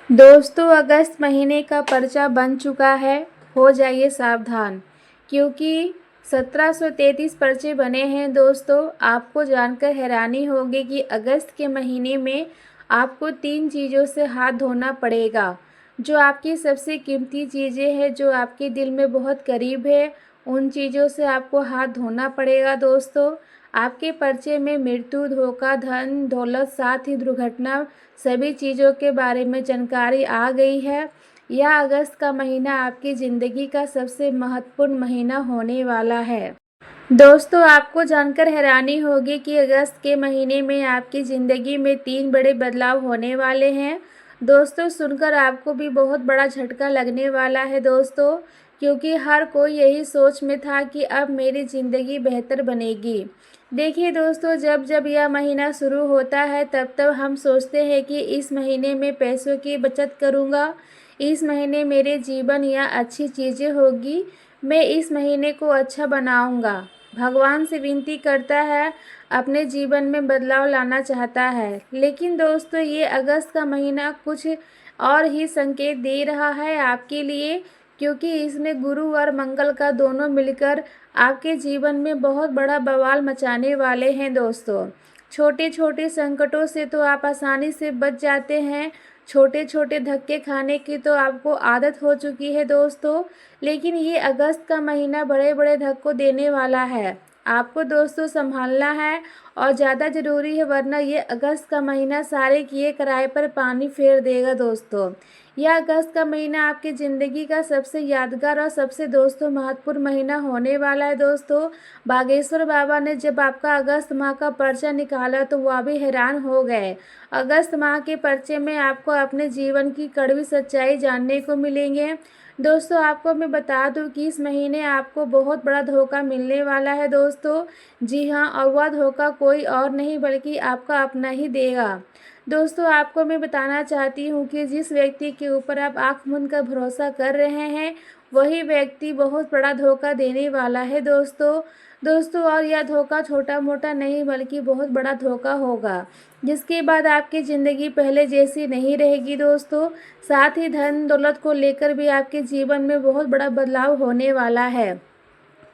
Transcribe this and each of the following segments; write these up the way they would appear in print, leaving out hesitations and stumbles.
दोस्तों, अगस्त महीने का पर्चा बन चुका है। हो जाइए सावधान, क्योंकि 1733 पर्चे बने हैं। दोस्तों, आपको जानकर हैरानी होगी कि अगस्त के महीने में आपको 3 चीज़ों से हाथ धोना पड़ेगा। जो आपकी सबसे कीमती चीज़ें हैं, जो आपके दिल में बहुत करीब है, उन चीज़ों से आपको हाथ धोना पड़ेगा। दोस्तों, आपके पर्चे में मृत्यु, धोखा, धन दौलत, साथ ही दुर्घटना, सभी चीज़ों के बारे में जानकारी आ गई है। यह अगस्त का महीना आपकी ज़िंदगी का सबसे महत्वपूर्ण महीना होने वाला है। दोस्तों, आपको जानकर हैरानी होगी कि अगस्त के महीने में आपकी ज़िंदगी में 3 बड़े बदलाव होने वाले हैं। दोस्तों, सुनकर आपको भी बहुत बड़ा झटका लगने वाला है दोस्तों, क्योंकि हर कोई यही सोच में था कि अब मेरी ज़िंदगी बेहतर बनेगी। देखिए दोस्तों, जब जब यह महीना शुरू होता है तब तब हम सोचते हैं कि इस महीने में पैसों की बचत करूँगा, इस महीने मेरे जीवन या अच्छी चीज़ें होगी, मैं इस महीने को अच्छा बनाऊँगा। भगवान से विनती करता है, अपने जीवन में बदलाव लाना चाहता है। लेकिन दोस्तों, ये अगस्त का महीना कुछ और ही संकेत दे रहा है आपके लिए, क्योंकि इसमें गुरु और मंगल का दोनों मिलकर आपके जीवन में बहुत बड़ा बवाल मचाने वाले हैं। दोस्तों, छोटे छोटे संकटों से तो आप आसानी से बच जाते हैं, छोटे छोटे धक्के खाने की तो आपको आदत हो चुकी है दोस्तों, लेकिन ये अगस्त का महीना बड़े बड़े धक्कों देने वाला है। आपको दोस्तों संभालना है और ज़्यादा ज़रूरी है, वरना ये अगस्त का महीना सारे किए कराए पर पानी फेर देगा। दोस्तों, यह अगस्त का महीना आपकी ज़िंदगी का सबसे यादगार और सबसे दोस्तों महत्वपूर्ण महीना होने वाला है। दोस्तों, बागेश्वर बाबा ने जब आपका अगस्त माह का पर्चा निकाला तो वह भी हैरान हो गए। अगस्त माह के पर्चे में आपको अपने जीवन की कड़वी सच्चाई जानने को मिलेंगे। दोस्तों, आपको मैं बता दूं कि इस महीने आपको बहुत बड़ा धोखा मिलने वाला है। दोस्तों, जी हाँ, और वह धोखा कोई और नहीं बल्कि आपका अपना ही देगा। दोस्तों, आपको मैं बताना चाहती हूँ कि जिस व्यक्ति के ऊपर आप आँख मूंद कर भरोसा कर रहे हैं, वही व्यक्ति बहुत बड़ा धोखा देने वाला है। दोस्तों, और यह धोखा छोटा मोटा नहीं बल्कि बहुत बड़ा धोखा होगा, जिसके बाद आपकी ज़िंदगी पहले जैसी नहीं रहेगी। दोस्तों, साथ ही धन दौलत को लेकर भी आपके जीवन में बहुत बड़ा बदलाव होने वाला है।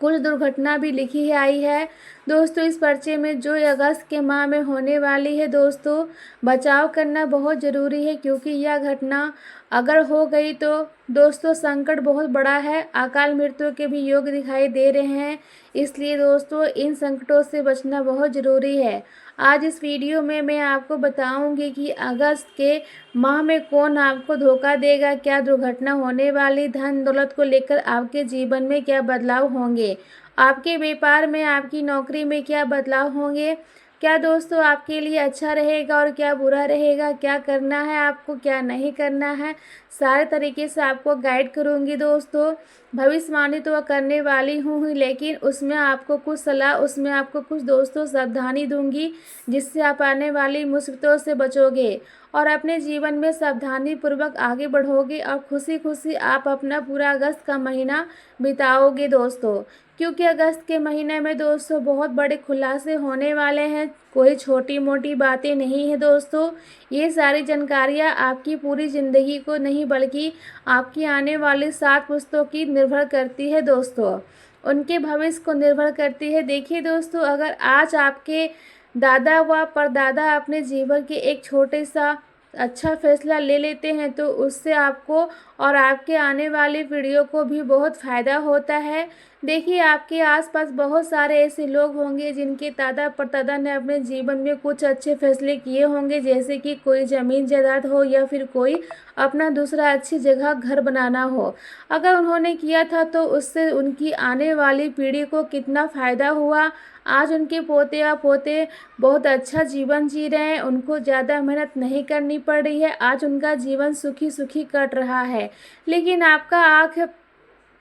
कुछ दुर्घटना भी लिखी है आई है दोस्तों इस पर्चे में, जो अगस्त के माह में होने वाली है। दोस्तों, बचाव करना बहुत ज़रूरी है, क्योंकि यह घटना अगर हो गई तो दोस्तों संकट बहुत बड़ा है, अकाल मृत्यु के भी योग दिखाई दे रहे हैं। इसलिए दोस्तों, इन संकटों से बचना बहुत ज़रूरी है। आज इस वीडियो में मैं आपको बताऊंगी कि अगस्त के माह में कौन आपको धोखा देगा, क्या दुर्घटना होने वाली, धन दौलत को लेकर आपके जीवन में क्या बदलाव होंगे, आपके व्यापार में, आपकी नौकरी में क्या बदलाव होंगे, क्या दोस्तों आपके लिए अच्छा रहेगा और क्या बुरा रहेगा, क्या करना है आपको, क्या नहीं करना है, सारे तरीके से आपको गाइड करूंगी। दोस्तों, भविष्यवाणी तो करने वाली हूँ ही, लेकिन उसमें आपको कुछ सलाह, उसमें आपको कुछ दोस्तों सावधानी दूंगी, जिससे आप आने वाली मुसीबतों से बचोगे और अपने जीवन में सावधानी पूर्वक आगे बढ़ोगे और खुशी खुशी आप अपना पूरा अगस्त का महीना बिताओगे। दोस्तों, क्योंकि अगस्त के महीने में दोस्तों बहुत बड़े खुलासे होने वाले हैं, कोई छोटी मोटी बातें नहीं है। दोस्तों, ये सारी जानकारियाँ आपकी पूरी ज़िंदगी को नहीं बल्कि आपकी आने वाली 7 पुश्तों की निर्भर करती है। दोस्तों, उनके भविष्य को निर्भर करती है। देखिए दोस्तों, अगर आज आपके दादा व परदादा अपने जीवन के एक छोटे सा अच्छा फैसला ले लेते हैं, तो उससे आपको और आपके आने वाली पीढ़ियों को भी बहुत फ़ायदा होता है। देखिए, आपके आसपास बहुत सारे ऐसे लोग होंगे जिनके दादा परदादा ने अपने जीवन में कुछ अच्छे फैसले किए होंगे, जैसे कि कोई ज़मीन जायदाद हो या फिर कोई अपना दूसरा अच्छी जगह घर बनाना हो। अगर उन्होंने किया था तो उससे उनकी आने वाली पीढ़ी को कितना फ़ायदा हुआ। आज उनके पोते या पोते बहुत अच्छा जीवन जी रहे हैं, उनको ज़्यादा मेहनत नहीं करनी पड़ रही है, आज उनका जीवन सुखी सुखी कट रहा है। लेकिन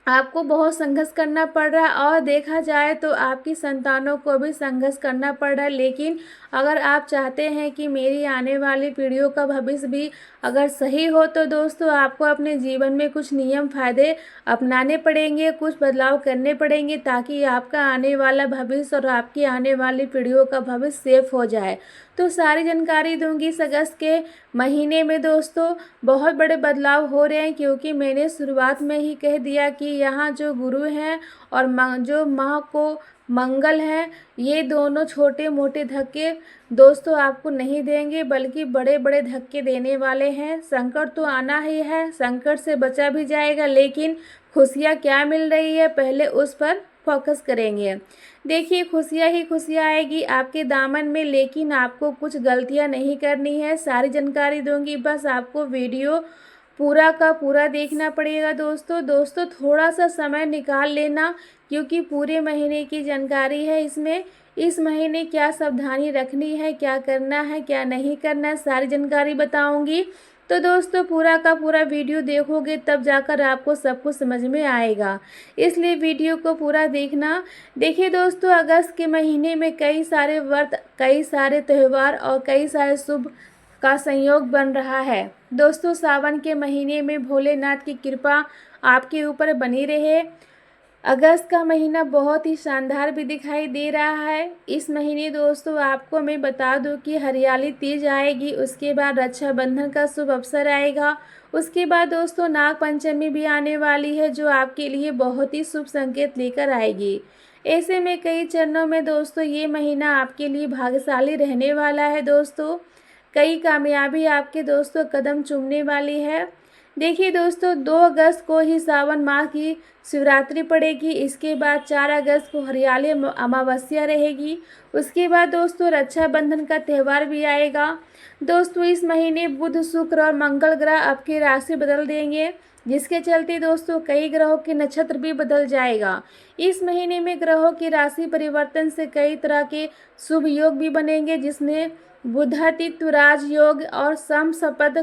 आपको बहुत संघर्ष करना पड़ रहा है, और देखा जाए तो आपकी संतानों को भी संघर्ष करना पड़ रहा है। लेकिन अगर आप चाहते हैं कि मेरी आने वाली पीढ़ियों का भविष्य भी अगर सही हो, तो दोस्तों आपको अपने जीवन में कुछ नियम फायदे अपनाने पड़ेंगे, कुछ बदलाव करने पड़ेंगे, ताकि आपका आने वाला भविष्य और आपकी आने वाली पीढ़ियों का भविष्य सेफ हो जाए। तो सारी जानकारी दूंगी। इस अगस्त के महीने में दोस्तों बहुत बड़े बदलाव हो रहे हैं, क्योंकि मैंने शुरुआत में ही कह दिया कि यहाँ जो गुरु हैं और जो माह को मंगल है, ये दोनों छोटे मोटे धक्के दोस्तों आपको नहीं देंगे, बल्कि बड़े बड़े धक्के देने वाले हैं। संकट तो आना ही है, संकट से बचा भी जाएगा, लेकिन खुशियाँ क्या मिल रही है पहले उस पर फोकस करेंगे। देखिए खुशियाँ ही खुशियाँ आएगी आपके दामन में, लेकिन आपको कुछ गलतियाँ नहीं करनी है। सारी जानकारी दूंगी, बस आपको वीडियो पूरा का पूरा देखना पड़ेगा दोस्तों थोड़ा सा समय निकाल लेना, क्योंकि पूरे महीने की जानकारी है इसमें। इस महीने क्या सावधानी रखनी है, क्या करना है, क्या नहीं करना है, सारी जानकारी बताऊंगी। तो दोस्तों पूरा का पूरा वीडियो देखोगे तब जाकर आपको सब कुछ समझ में आएगा, इसलिए वीडियो को पूरा देखना। देखिए दोस्तों अगस्त के महीने में कई सारे व्रत, कई सारे त्यौहार और कई सारे शुभ का संयोग बन रहा है। दोस्तों सावन के महीने में भोलेनाथ की कृपा आपके ऊपर बनी रहे। अगस्त का महीना बहुत ही शानदार भी दिखाई दे रहा है। इस महीने दोस्तों आपको मैं बता दूं कि हरियाली तीज आएगी, उसके बाद रक्षाबंधन का शुभ अवसर आएगा, उसके बाद दोस्तों नाग पंचमी भी आने वाली है, जो आपके लिए बहुत ही शुभ संकेत लेकर आएगी। ऐसे में कई चरणों में दोस्तों ये महीना आपके लिए भाग्यशाली रहने वाला है दोस्तों। कई कामयाबी आपके दोस्तों कदम चूमने वाली है। देखिए दोस्तों 2 अगस्त को ही सावन माह की शिवरात्रि पड़ेगी, इसके बाद 4 अगस्त को हरियाली अमावस्या रहेगी, उसके बाद दोस्तों रक्षाबंधन का त्यौहार भी आएगा। दोस्तों इस महीने बुध, शुक्र और मंगल ग्रह आपकी राशि बदल देंगे, जिसके चलते दोस्तों कई ग्रहों के नक्षत्र भी बदल जाएगा। इस महीने में ग्रहों की राशि परिवर्तन से कई तरह के शुभ योग भी बनेंगे, जिसमें बुधातित्व राजयोग और समसपद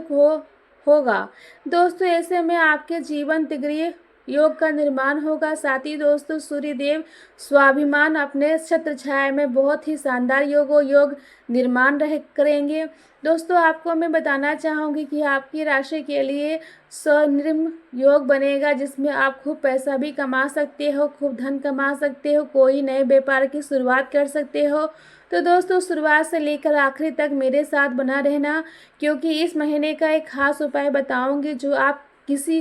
होगा। दोस्तों ऐसे में आपके जीवन तिग्रीय योग का निर्माण होगा। साथ ही दोस्तों सूर्यदेव स्वाभिमान अपने छत्र छाया में बहुत ही शानदार योग निर्माण करेंगे। दोस्तों आपको मैं बताना चाहूँगी कि आपकी राशि के लिए स्वर्णिम योग बनेगा, जिसमें आप खूब पैसा भी कमा सकते हो, खूब धन कमा सकते हो, कोई नए व्यापार की शुरुआत कर सकते हो। तो दोस्तों शुरुआत से लेकर आखिरी तक मेरे साथ बना रहना, क्योंकि इस महीने का एक खास उपाय बताऊंगी, जो आप किसी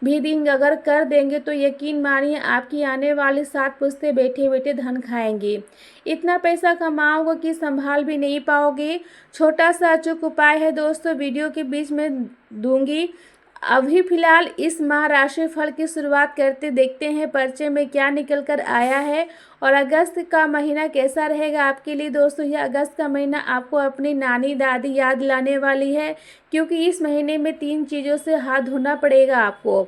भी दिन अगर कर देंगे तो यकीन मानिए आपकी आने वाली 7 पुश्तें बैठे बैठे धन खाएंगे। इतना पैसा कमाओगे कि संभाल भी नहीं पाओगे। छोटा सा अचूक उपाय है दोस्तों, वीडियो के बीच में दूंगी। अभी फिलहाल इस माह राशि फल की शुरुआत करते देखते हैं पर्चे में क्या निकल कर आया है, और अगस्त का महीना कैसा रहेगा आपके लिए दोस्तों। यह अगस्त का महीना आपको अपनी नानी दादी याद लाने वाली है, क्योंकि इस महीने में 3 चीज़ों से हाथ धोना पड़ेगा आपको।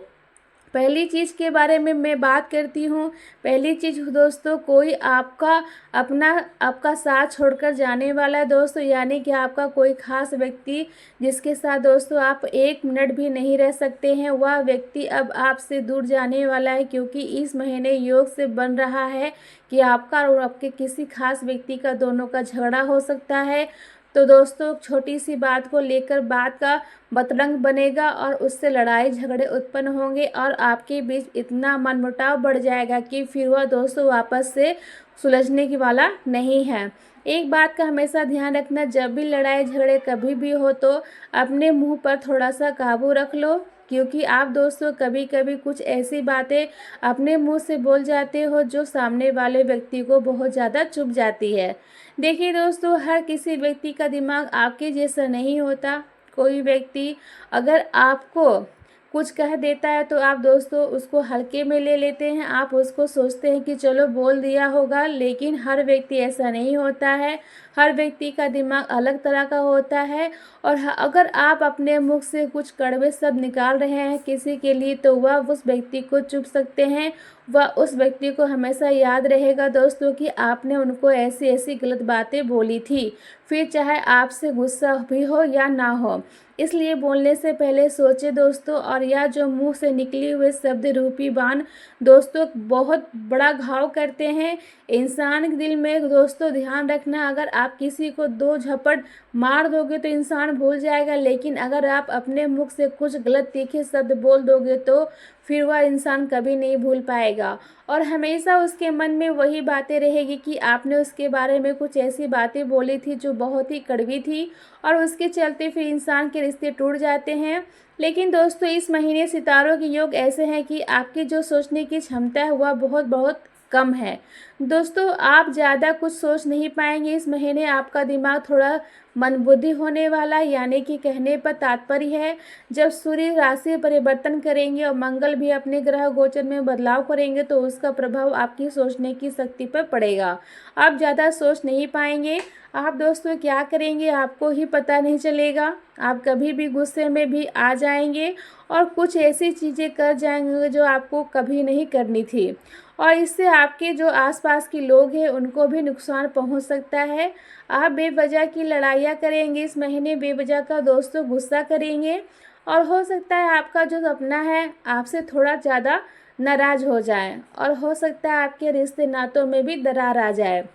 पहली चीज़ के बारे में मैं बात करती हूँ। पहली चीज़ दोस्तों, कोई आपका साथ छोड़कर जाने वाला है दोस्तों, यानी कि आपका कोई खास व्यक्ति जिसके साथ दोस्तों आप 1 मिनट भी नहीं रह सकते हैं, वह व्यक्ति अब आपसे दूर जाने वाला है, क्योंकि इस महीने योग से बन रहा है कि आपका और आपके किसी खास व्यक्ति का दोनों का झगड़ा हो सकता है। तो दोस्तों छोटी सी बात को लेकर बात का बतरंग बनेगा और उससे लड़ाई झगड़े उत्पन्न होंगे, और आपके बीच इतना मनमुटाव बढ़ जाएगा कि फिर वह दोस्तों वापस से सुलझने की वाला नहीं है। एक बात का हमेशा ध्यान रखना, जब भी लड़ाई झगड़े कभी भी हो तो अपने मुंह पर थोड़ा सा काबू रख लो, क्योंकि आप दोस्तों कभी कभी कुछ ऐसी बातें अपने मुंह से बोल जाते हो जो सामने वाले व्यक्ति को बहुत ज़्यादा चुभ जाती है। देखिए दोस्तों हर किसी व्यक्ति का दिमाग आपके जैसा नहीं होता। कोई व्यक्ति अगर आपको कुछ कह देता है तो आप दोस्तों उसको हल्के में ले लेते हैं, आप उसको सोचते हैं कि चलो बोल दिया होगा, लेकिन हर व्यक्ति ऐसा नहीं होता है। हर व्यक्ति का दिमाग अलग तरह का होता है, और अगर आप अपने मुख से कुछ कड़वे शब्द निकाल रहे हैं किसी के लिए तो वह उस व्यक्ति को चुभ सकते हैं। वह उस व्यक्ति को हमेशा याद रहेगा दोस्तों कि आपने उनको ऐसी ऐसी गलत बातें बोली थी, फिर चाहे आपसे गुस्सा भी हो या ना हो। इसलिए बोलने से पहले सोचे दोस्तों, और यह जो मुंह से निकली हुए शब्द रूपी बाण दोस्तों बहुत बड़ा घाव करते हैं इंसान के दिल में। दोस्तों ध्यान रखना, अगर आप किसी को 2 झपट मार दोगे तो इंसान भूल जाएगा, लेकिन अगर आप अपने मुख से कुछ गलत तीखे शब्द बोल दोगे तो फिर वह इंसान कभी नहीं भूल पाएगा। जाएगा और हमेशा उसके मन में वही बातें रहेगी कि आपने उसके बारे में कुछ ऐसी बातें बोली थी जो बहुत ही कड़वी थी और उसके चलते फिर इंसान के रिश्ते टूट जाते हैं। लेकिन दोस्तों इस महीने सितारों के योग ऐसे हैं कि आपकी जो सोचने की क्षमता है वह बहुत बहुत कम है। दोस्तों आप ज़्यादा कुछ सोच नहीं पाएंगे इस महीने, आपका दिमाग थोड़ा मंदबुद्धि होने वाला है, यानी कि कहने पर तात्पर्य है जब सूर्य राशि परिवर्तन करेंगे और मंगल भी अपने ग्रह गोचर में बदलाव करेंगे तो उसका प्रभाव आपकी सोचने की शक्ति पर पड़ेगा। आप ज़्यादा सोच नहीं पाएंगे। आप दोस्तों क्या करेंगे आपको ही पता नहीं चलेगा। आप कभी भी गुस्से में भी आ जाएंगे और कुछ ऐसी चीज़ें कर जाएंगे जो आपको कभी नहीं करनी थी और इससे आपके जो आसपास के लोग हैं उनको भी नुकसान पहुंच सकता है। आप बेवजह की लड़ाइयाँ करेंगे इस महीने, बेवजह का दोस्तों गुस्सा करेंगे और हो सकता है आपका जो सपना है आपसे थोड़ा ज़्यादा नाराज़ हो जाए और हो सकता है आपके रिश्ते नातों में भी दरार आ जाए।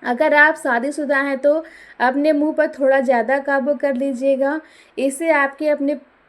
अगर आप शादीशुदा हैं तो अपने मुंह पर थोड़ा ज़्यादा काबू कर लीजिएगा। इससे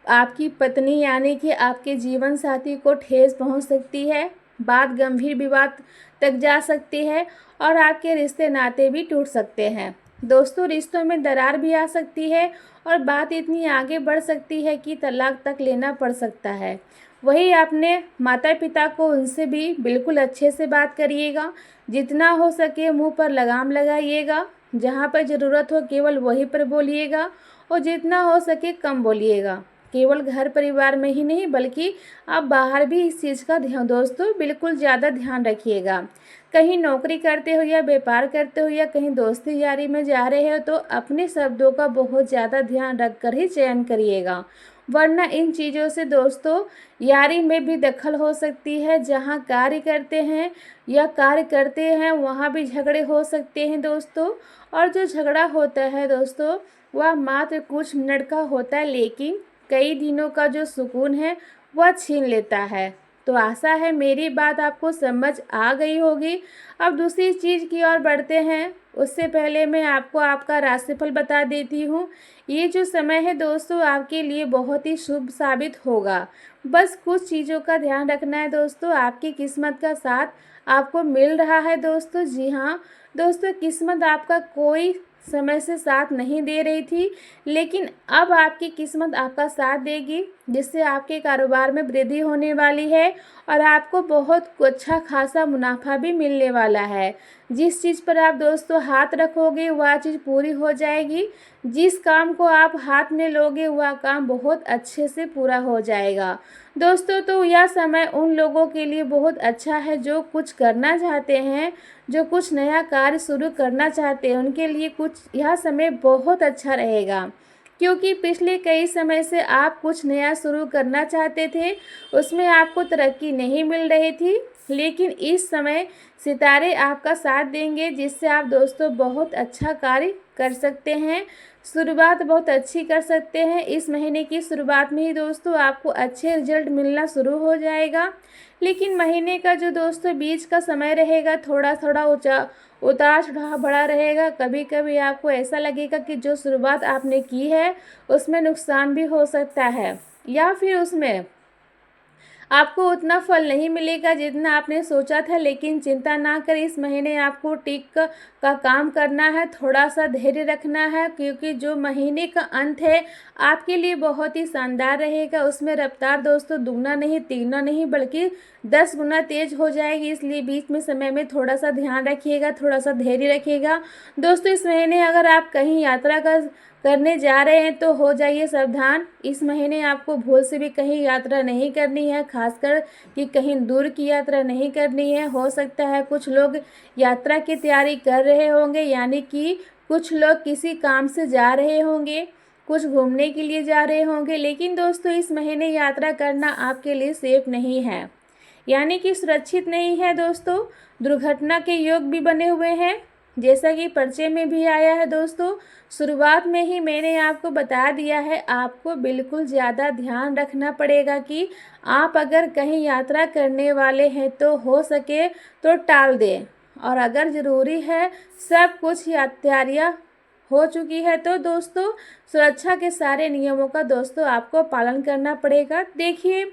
आपकी पत्नी यानी कि आपके जीवन साथी को ठेस पहुंच सकती है, बात गंभीर विवाद तक जा सकती है और आपके रिश्ते नाते भी टूट सकते हैं। दोस्तों रिश्तों में दरार भी आ सकती है और बात इतनी आगे बढ़ सकती है कि तलाक तक लेना पड़ सकता है। वही अपने माता पिता को उनसे भी बिल्कुल अच्छे से बात करिएगा, जितना हो सके मुंह पर लगाम लगाइएगा, जहाँ पर ज़रूरत हो केवल वहीं पर बोलिएगा और जितना हो सके कम बोलिएगा। केवल घर परिवार में ही नहीं बल्कि आप बाहर भी इस चीज़ का ध्यान दोस्तों बिल्कुल ज़्यादा ध्यान रखिएगा। कहीं नौकरी करते हो या व्यापार करते हो या कहीं दोस्ती यारी में जा रहे हो तो अपने शब्दों का बहुत ज़्यादा ध्यान रख कर ही चयन करिएगा, वरना इन चीज़ों से दोस्तों यारी में भी दखल हो सकती है। जहाँ कार्य करते हैं वहाँ भी झगड़े हो सकते हैं दोस्तों। और जो झगड़ा होता है दोस्तों वह मात्र कुछ मिनट का होता है लेकिन कई दिनों का जो सुकून है वह छीन लेता है। तो आशा है मेरी बात आपको समझ आ गई होगी। अब दूसरी चीज़ की ओर बढ़ते हैं, उससे पहले मैं आपको आपका राशिफल बता देती हूँ। ये जो समय है दोस्तों आपके लिए बहुत ही शुभ साबित होगा। बस कुछ चीज़ों का ध्यान रखना है दोस्तों। आपकी किस्मत का साथ आपको मिल रहा है दोस्तों। जी हाँ दोस्तों, किस्मत आपका कोई समय से साथ नहीं दे रही थी लेकिन अब आपकी किस्मत आपका साथ देगी, जिससे आपके कारोबार में वृद्धि होने वाली है और आपको बहुत अच्छा खासा मुनाफा भी मिलने वाला है। जिस चीज़ पर आप दोस्तों हाथ रखोगे वह चीज़ पूरी हो जाएगी। जिस काम को आप हाथ में लोगे वह काम बहुत अच्छे से पूरा हो जाएगा दोस्तों। तो यह समय उन लोगों के लिए बहुत अच्छा है जो कुछ करना चाहते हैं, जो कुछ नया कार्य शुरू करना चाहते हैं, उनके लिए यह समय बहुत अच्छा रहेगा। क्योंकि पिछले कई समय से आप कुछ नया शुरू करना चाहते थे, उसमें आपको तरक्की नहीं मिल रही थी, लेकिन इस समय सितारे आपका साथ देंगे जिससे आप दोस्तों बहुत अच्छा कार्य कर सकते हैं, शुरुआत बहुत अच्छी कर सकते हैं। इस महीने की शुरुआत में ही दोस्तों आपको अच्छे रिजल्ट मिलना शुरू हो जाएगा। लेकिन महीने का जो दोस्तों बीच का समय रहेगा थोड़ा थोड़ा उतार चढ़ाव बड़ा रहेगा। कभी कभी आपको ऐसा लगेगा कि जो शुरुआत आपने की है उसमें नुकसान भी हो सकता है या फिर उसमें आपको उतना फल नहीं मिलेगा जितना आपने सोचा था। लेकिन चिंता ना करें, इस महीने आपको टिक का काम करना है, थोड़ा सा धैर्य रखना है क्योंकि जो महीने का अंत है आपके लिए बहुत ही शानदार रहेगा। उसमें रफ्तार दोस्तों दुगना नहीं तिगना नहीं बल्कि 10 गुना तेज हो जाएगी। इसलिए बीच में समय में थोड़ा सा ध्यान रखिएगा, थोड़ा सा धैर्य रखिएगा दोस्तों। इस महीने अगर आप कहीं यात्रा करने जा रहे हैं तो हो जाइए सावधान। इस महीने आपको भूल से भी कहीं यात्रा नहीं करनी है, खासकर कि कहीं दूर की यात्रा नहीं करनी है। हो सकता है कुछ लोग यात्रा की तैयारी कर रहे होंगे, यानी कि कुछ लोग किसी काम से जा रहे होंगे, कुछ घूमने के लिए जा रहे होंगे। लेकिन दोस्तों इस महीने यात्रा करना आपके लिए सेफ नहीं है, यानी कि सुरक्षित नहीं है दोस्तों। दुर्घटना के योग भी बने हुए हैं जैसा कि पर्चे में भी आया है दोस्तों। शुरुआत में ही मैंने आपको बता दिया है, आपको बिल्कुल ज़्यादा ध्यान रखना पड़ेगा कि आप अगर कहीं यात्रा करने वाले हैं तो हो सके तो टाल दें और अगर ज़रूरी है सब कुछ तैयारियाँ हो चुकी है, तो दोस्तों सुरक्षा के सारे नियमों का दोस्तों आपको पालन करना पड़ेगा। देखिए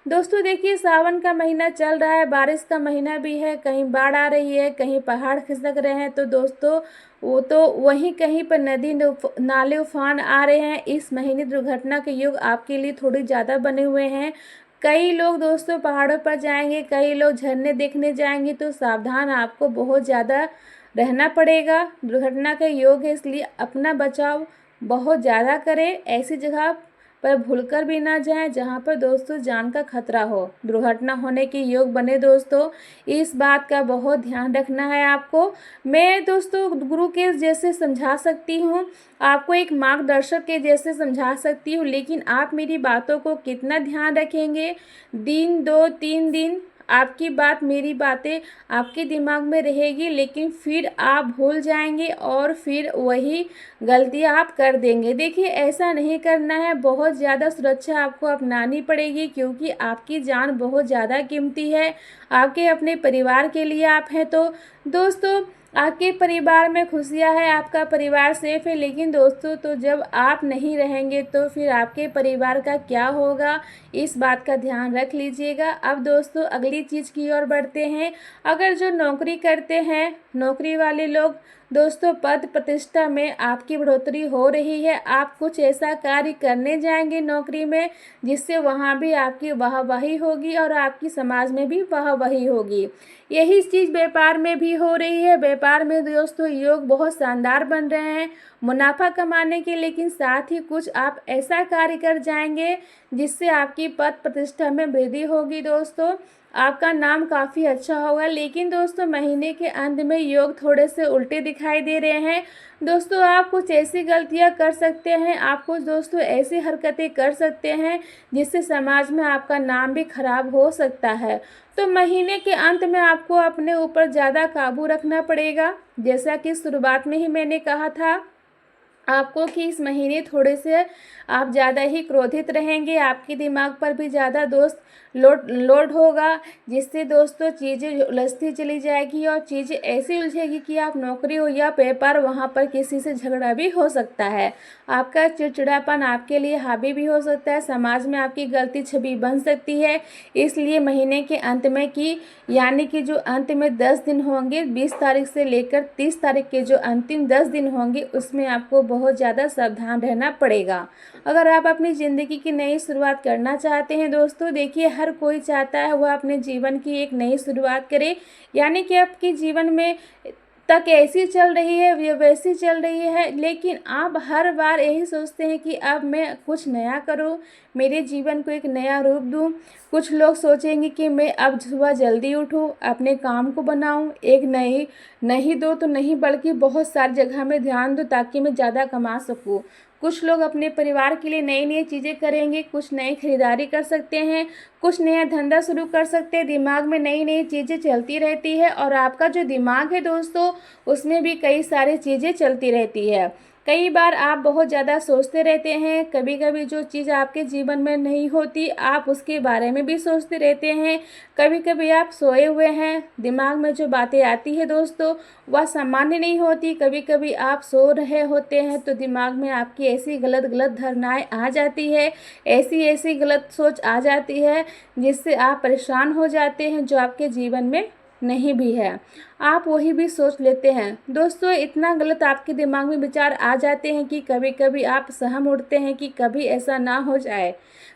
दोस्तों, देखिए सावन का महीना चल रहा है, बारिश का महीना भी है, कहीं बाढ़ आ रही है, कहीं पहाड़ खिसक रहे हैं, तो दोस्तों वो तो वहीं कहीं पर नदी नाले उफान आ रहे हैं। इस महीने दुर्घटना के योग आपके लिए थोड़ी ज़्यादा बने हुए हैं। कई लोग दोस्तों पहाड़ों पर जाएंगे, कई लोग झरने देखने जाएंगे, तो सावधान आपको बहुत ज़्यादा रहना पड़ेगा। दुर्घटना का योग है, इसलिए अपना बचाव बहुत ज़्यादा करें। ऐसी जगह पर भूलकर भी ना जाएं जहां पर दोस्तों जान का खतरा हो, दुर्घटना होने के योग बने। दोस्तों इस बात का बहुत ध्यान रखना है आपको। मैं दोस्तों गुरु के जैसे समझा सकती हूँ, आपको एक मार्गदर्शक के जैसे समझा सकती हूँ, लेकिन आप मेरी बातों को कितना ध्यान रखेंगे, दिन 2-3 दिन आपकी बात मेरी बातें आपके दिमाग में रहेगी, लेकिन फिर आप भूल जाएंगे और फिर वही गलतियां आप कर देंगे। देखिए ऐसा नहीं करना है, बहुत ज़्यादा सुरक्षा आपको अपनानी पड़ेगी, क्योंकि आपकी जान बहुत ज़्यादा कीमती है, आपके अपने परिवार के लिए आप हैं। तो दोस्तों आपके परिवार में खुशियां है, आपका परिवार सेफ है, लेकिन दोस्तों तो जब आप नहीं रहेंगे तो फिर आपके परिवार का क्या होगा, इस बात का ध्यान रख लीजिएगा। अब दोस्तों अगली चीज़ की ओर बढ़ते हैं। अगर जो नौकरी करते हैं, नौकरी वाले लोग, दोस्तों पद प्रतिष्ठा में आपकी बढ़ोतरी हो रही है, आप कुछ ऐसा कार्य करने जाएंगे नौकरी में जिससे वहाँ भी आपकी वाहवाही होगी और आपकी समाज में भी वाहवाही होगी। यही चीज़ व्यापार में भी हो रही है। व्यापार में दोस्तों योग बहुत शानदार बन रहे हैं मुनाफा कमाने के, लेकिन साथ ही कुछ आप ऐसा कार्य कर जाएंगे जिससे आपकी पद प्रतिष्ठा में वृद्धि होगी। दोस्तों आपका नाम काफ़ी अच्छा होगा, लेकिन दोस्तों महीने के अंत में योग थोड़े से उल्टे दिखाई दे रहे हैं। दोस्तों आप कुछ ऐसी गलतियां कर सकते हैं, आप कुछ दोस्तों ऐसी हरकतें कर सकते हैं जिससे समाज में आपका नाम भी खराब हो सकता है। तो महीने के अंत में आपको अपने ऊपर ज़्यादा काबू रखना पड़ेगा। जैसा कि शुरुआत में ही मैंने कहा था आपको कि इस महीने थोड़े से आप ज़्यादा ही क्रोधित रहेंगे, आपके दिमाग पर भी ज़्यादा दोस्त लोड होगा, जिससे दोस्तों चीज़ें उलझती चली जाएगी और चीज़ें ऐसी उलझेगी कि आप नौकरी हो या व्यापार, वहाँ पर किसी से झगड़ा भी हो सकता है, आपका चिड़चिड़ापन आपके लिए हावी भी हो सकता है, समाज में आपकी गलती छवि बन सकती है। इसलिए महीने के अंत में यानी कि जो अंत में 10 दिन होंगे, 20 तारीख से लेकर 30 तारीख के जो अंतिम 10 दिन होंगे, उसमें आपको बहुत ज़्यादा सावधान रहना पड़ेगा। अगर आप अपनी ज़िंदगी की नई शुरुआत करना चाहते हैं दोस्तों, देखिए हर कोई चाहता है वह अपने जीवन की एक नई शुरुआत करे, यानी कि आपके जीवन में तक ऐसी चल रही है ये वैसी चल रही है, लेकिन आप हर बार यही सोचते हैं कि अब मैं कुछ नया करूं, मेरे जीवन को एक नया रूप दूं। कुछ लोग सोचेंगे कि मैं अब सुबह जल्दी उठूं, अपने काम को बनाऊं, एक नहीं दो तो नहीं बल्कि बहुत सारी जगह में ध्यान दूं ताकि मैं ज़्यादा कमा सकूं। कुछ लोग अपने परिवार के लिए नई नई चीज़ें करेंगे, कुछ नई खरीदारी कर सकते हैं, कुछ नया धंधा शुरू कर सकते हैं। दिमाग में नई नई चीज़ें चलती रहती है और आपका जो दिमाग है दोस्तों उसमें भी कई सारी चीज़ें चलती रहती है। कई बार आप बहुत ज़्यादा सोचते रहते हैं, कभी कभी जो चीज़ आपके जीवन में नहीं होती आप उसके बारे में भी सोचते रहते हैं। कभी कभी आप सोए हुए हैं, दिमाग में जो बातें आती है दोस्तों वह सामान्य नहीं होती, कभी कभी आप सो रहे होते हैं तो दिमाग में आपकी ऐसी गलत गलत धारणाएं आ जाती है, ऐसी ऐसी गलत सोच आ जाती है जिससे आप परेशान हो जाते हैं, जो आपके जीवन में नहीं भी है, आप वही भी सोच लेते हैं। दोस्तों इतना गलत आपके दिमाग में विचार आ जाते हैं कि कभी कभी आप सहम उठते हैं कि कभी ऐसा ना हो जाए,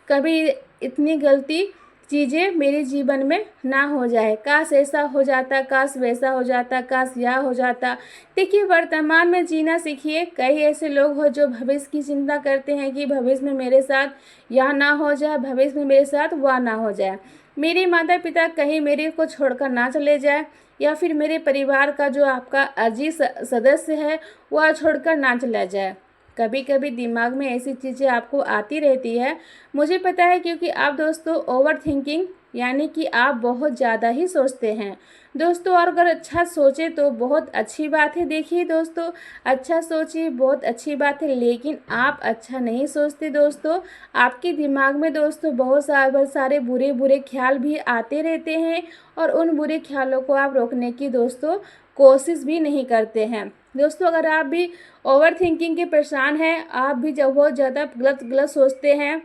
कभी इतनी गलती चीज़ें मेरे जीवन में ना हो जाए, काश ऐसा हो जाता, काश वैसा हो जाता, काश यह हो जाता। देखिए वर्तमान में जीना सीखिए। कई ऐसे लोग हो जो भविष्य की चिंता करते हैं कि भविष्य में मेरे साथ यह ना हो जाए, भविष्य में मेरे साथ वह ना हो जाए, मेरे माता पिता कहीं मेरे को छोड़कर ना चले जाए, या फिर मेरे परिवार का जो आपका अजीज सदस्य है वह छोड़कर ना चला जाए। कभी कभी दिमाग में ऐसी चीज़ें आपको आती रहती है, मुझे पता है, क्योंकि आप दोस्तों ओवर थिंकिंग यानी कि आप बहुत ज़्यादा ही सोचते हैं दोस्तों। और अगर अच्छा सोचे तो बहुत अच्छी बात है। देखिए दोस्तों अच्छा सोचिए, बहुत अच्छी बात है, लेकिन आप अच्छा नहीं सोचते दोस्तों। आपके दिमाग में दोस्तों बहुत सारे बुरे बुरे ख्याल भी आते रहते हैं और उन बुरे ख्यालों को आप रोकने की दोस्तों कोशिश भी नहीं करते हैं। दोस्तों अगर आप भी ओवर थिंकिंग के परेशान हैं, आप भी जब बहुत ज़्यादा गलत गलत सोचते हैं,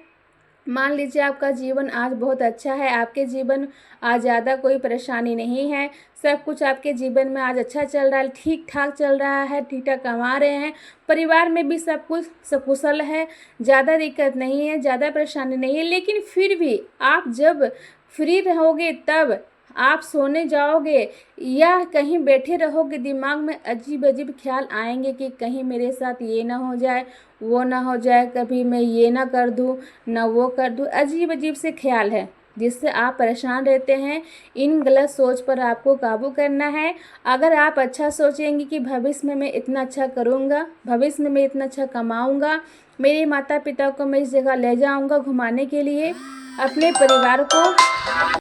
मान लीजिए आपका जीवन आज बहुत अच्छा है, आपके जीवन आज ज़्यादा कोई परेशानी नहीं है, सब कुछ आपके जीवन में आज अच्छा चल रहा है, ठीक ठाक चल रहा है, ठीक ठाक कमा रहे हैं, परिवार में भी सब कुछ सकुशल है, ज़्यादा दिक्कत नहीं है, ज़्यादा परेशानी नहीं है, लेकिन फिर भी आप जब फ्री रहोगे तब आप सोने जाओगे या कहीं बैठे रहोगे, दिमाग में अजीब अजीब ख्याल आएंगे कि कहीं मेरे साथ ये ना हो जाए, वो ना हो जाए, कभी मैं ये ना कर दूँ ना वो कर दूँ, अजीब अजीब से ख्याल है जिससे आप परेशान रहते हैं। इन गलत सोच पर आपको काबू करना है। अगर आप अच्छा सोचेंगे कि भविष्य में मैं इतना अच्छा करूँगा, भविष्य में मैं इतना अच्छा कमाऊँगा, मेरे माता पिता को मैं इस जगह ले जाऊँगा घुमाने के लिए, अपने परिवार को